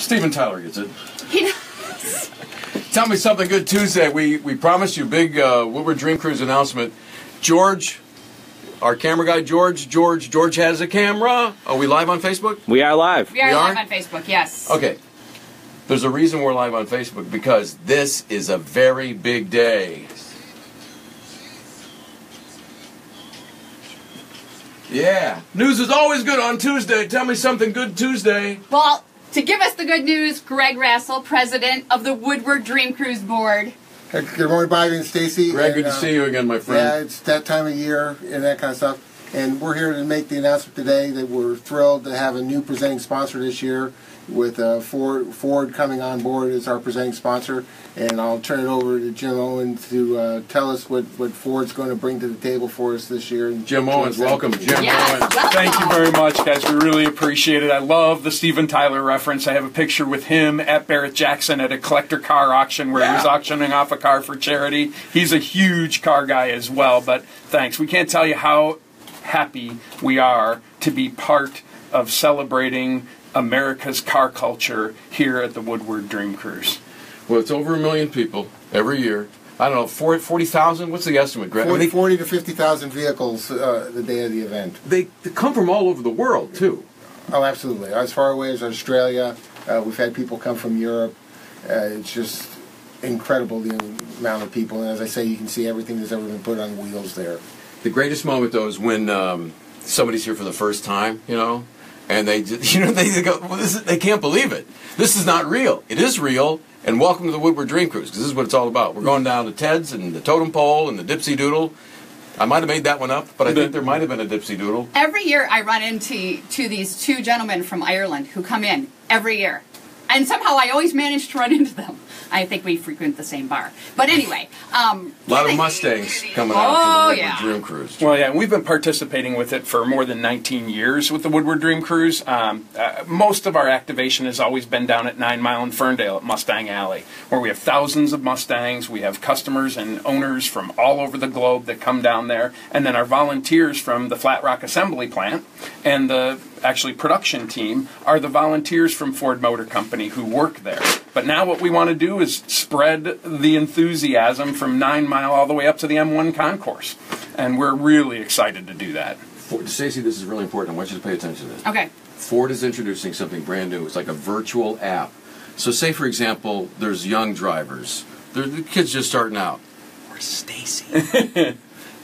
Steven Tyler gets it. He does. Tell me something good Tuesday. We promised you big Woodward Dream Cruise announcement. George, our camera guy, George has a camera. Are we live on Facebook? We are live. We are live on Facebook, yes. Okay. There's a reason we're live on Facebook, because this is a very big day. Yeah. News is always good on Tuesday. Tell me something good Tuesday. Well, to give us the good news, Greg Rassel, president of the Woodward Dream Cruise Board. Good morning, Bobby and Stacy. Greg, good to see you again, my friend. Yeah, it's that time of year and that kind of stuff. And we're here to make the announcement today that we're thrilled to have a new presenting sponsor this year, with Ford coming on board as our presenting sponsor. And I'll turn it over to Jim Owens to tell us what Ford's going to bring to the table for us this year. Jim Owens, welcome. Jim Yes, Owens. welcome. Thank you very much, guys. We really appreciate it. I love the Steven Tyler reference. I have a picture with him at Barrett-Jackson at a collector car auction where he was auctioning off a car for charity. He's a huge car guy as well, but thanks. We can't tell you how happy we are to be part of celebrating America's car culture here at the Woodward Dream Cruise. Well, it's over 1 million people every year. I don't know, 40,000? What's the estimate, Greg? 40 to 50,000 vehicles the day of the event. They come from all over the world, too. Oh, absolutely. As far away as Australia. We've had people come from Europe. It's just incredible, the amount of people. And as I say, you can see everything that's ever been put on wheels there. The greatest moment, though, is when somebody's here for the first time, you know, and they just, they go, well, they can't believe it. This is not real. It is real, and welcome to the Woodward Dream Cruise, because this is what it's all about. We're going down to Ted's and the Totem Pole and the Dipsy Doodle. I might have made that one up, but I think there might have been a Dipsy Doodle. Every year I run into these two gentlemen from Ireland who come in every year. And somehow I always manage to run into them. I think we frequent the same bar. But anyway. A lot of Mustangs coming out to the Woodward Dream Cruise. Well, yeah, we've been participating with it for more than 19 years with the Woodward Dream Cruise. Most of our activation has always been down at 9 Mile and Ferndale at Mustang Alley, where we have thousands of Mustangs. We have customers and owners from all over the globe that come down there. And then our volunteers from the Flat Rock Assembly Plant and the production team are the volunteers from Ford Motor Company who work there. But now what we want to do is spread the enthusiasm from 9 Mile all the way up to the M1 concourse. And we're really excited to do that. Stacey, this is really important. I want you to pay attention to this. Okay. Ford is introducing something brand new. It's like a virtual app. So say, for example, there's young drivers. They're the kids just starting out. Or Stacey.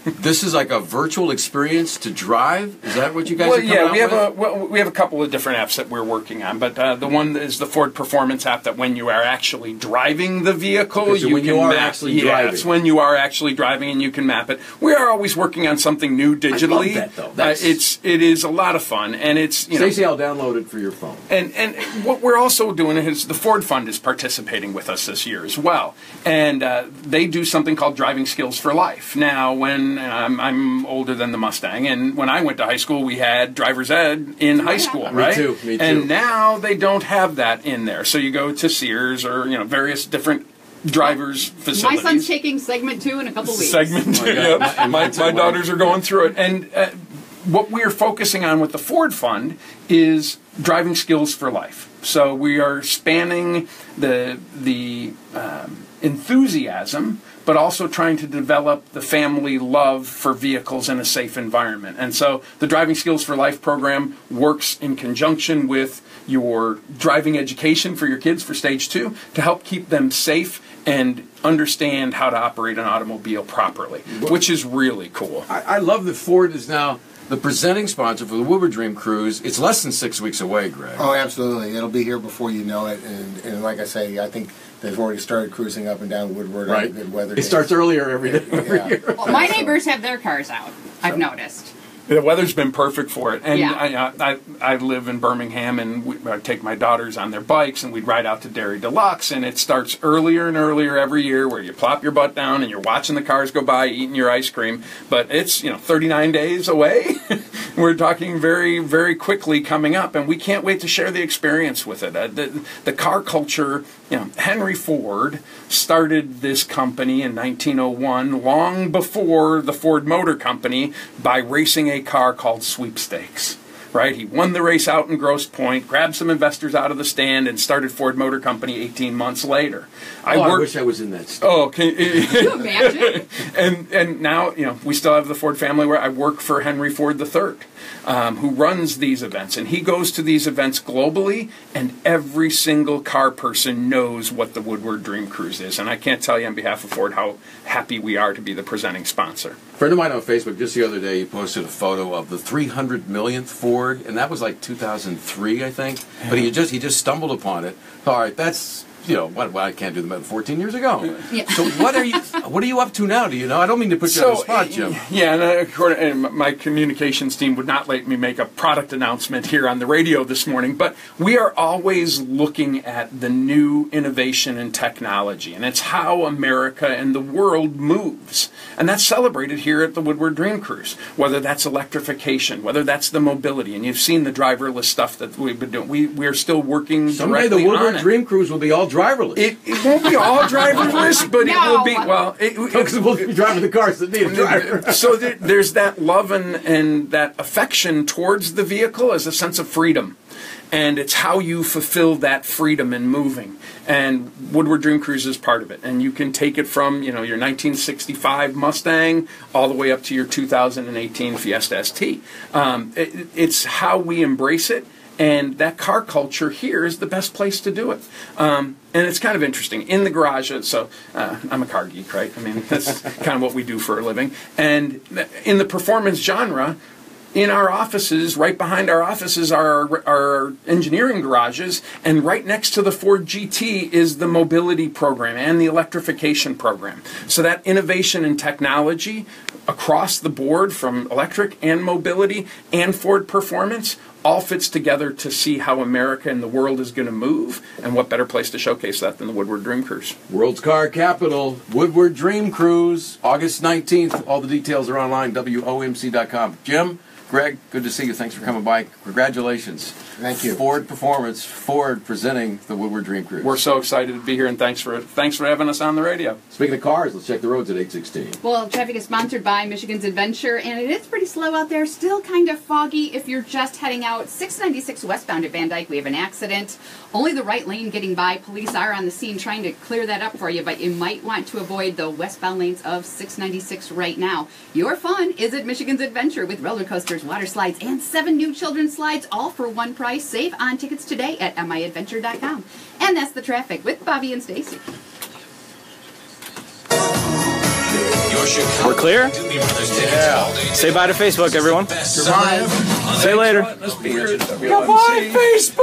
This is like a virtual experience to drive? Is that what you guys are coming out with? We have a couple of different apps that we're working on, but the one is the Ford Performance app that when you are actually driving the vehicle, okay, so you when can you are map. actually driving. It's when you are actually driving and you can map it. We are always working on something new digitally. I love that, though. It is a lot of fun, and it's Stacey, I'll download it for your phone. And what we're also doing is the Ford Fund is participating with us this year as well, and they do something called Driving Skills for Life. Now, when I'm older than the Mustang, and when I went to high school, we had driver's ed in high school, right? Me too. And now they don't have that in there. So you go to Sears or various different drivers' facilities. My son's taking segment 2 in a couple weeks. Segment 2, yeah. My daughters are going through it, and what we're focusing on with the Ford Fund is driving skills for life. So we are spanning the enthusiasm, but also trying to develop the family love for vehicles in a safe environment. And so the Driving Skills for Life program works in conjunction with your driving education for your kids for stage 2 to help keep them safe and understand how to operate an automobile properly, which is really cool. I love that Ford is now the presenting sponsor for the Woodward Dream Cruise. It's less than 6 weeks away, Greg. Oh, absolutely. It'll be here before you know it. And like I say, I think they've already started cruising up and down Woodward on good weather days. It starts earlier every day. Yeah. Well, my neighbors have their cars out, I've noticed. The weather's been perfect for it, and yeah. I live in Birmingham, and I take my daughters on their bikes, and we'd ride out to Dairy Deluxe, and it starts earlier and earlier every year, where you plop your butt down and you're watching the cars go by, eating your ice cream. But it's 39 days away. We're talking very, very quickly coming up, and we can't wait to share the experience with it. The car culture. Henry Ford started this company in 1901, long before the Ford Motor Company, by racing a car called Sweepstakes. right? He won the race out in Grosse Pointe, grabbed some investors out of the stand, and started Ford Motor Company 18 months later. I wish I was in that state. Oh, can you imagine? And now, we still have the Ford family where I work for Henry Ford III, who runs these events. And he goes to these events globally, and every single car person knows what the Woodward Dream Cruise is. And I can't tell you on behalf of Ford how happy we are to be the presenting sponsor. A friend of mine on Facebook just the other day, he posted a photo of the 300 millionth Ford, and that was like 2003, I think. But he just stumbled upon it. All right, that's I can't do the math. 14 years ago. Yeah. So what are you up to now? Do you know? I don't mean to put you on the spot, Jim. Yeah, and my communications team would not let me make a product announcement here on the radio this morning, but we are always looking at the new innovation and technology, and it's how America and the world moves. And that's celebrated here at the Woodward Dream Cruise, whether that's electrification, whether that's the mobility, and you've seen the driverless stuff that we've been doing. We're still working someday directly the Woodward on it. Dream Cruise will be all driverless. It won't be all driverless, but it will be, because we'll be driving the cars that need a driver. So there's that love and that affection towards the vehicle as a sense of freedom. And it's how you fulfill that freedom in moving. And Woodward Dream Cruise is part of it. And you can take it from, your 1965 Mustang all the way up to your 2018 Fiesta ST. It's how we embrace it. And that car culture here is the best place to do it. And it's kind of interesting. In the garage, so I'm a car geek, right? I mean, that's kind of what we do for a living. And in the performance genre, in our offices, right behind our offices are our engineering garages, and right next to the Ford GT is the mobility program and the electrification program. So that innovation and technology across the board from electric and mobility and Ford performance all fits together to see how America and the world is going to move, and what better place to showcase that than the Woodward Dream Cruise. World's car capital, Woodward Dream Cruise, August 19th. All the details are online, WOMC.com. Jim, Greg, good to see you. Thanks for coming by. Congratulations. Thank you. Ford Performance, Ford presenting the Woodward Dream Cruise. We're so excited to be here, and thanks for having us on the radio. Speaking of cars, let's check the roads at 816. Well, traffic is sponsored by Michigan's Adventure, and it is pretty slow out there. Still kind of foggy if you're just heading out 696 westbound at Van Dyke. We have an accident. Only the right lane getting by. Police are on the scene trying to clear that up for you, but you might want to avoid the westbound lanes of 696 right now. Your fun is at Michigan's Adventure with roller coasters, water slides, and 7 new children's slides, all for one price. Save on tickets today at miadventure.com. And that's the traffic with Bobby and Stacy. We're clear? Yeah. Say bye to Facebook, everyone. Goodbye. Say later. Goodbye, Facebook!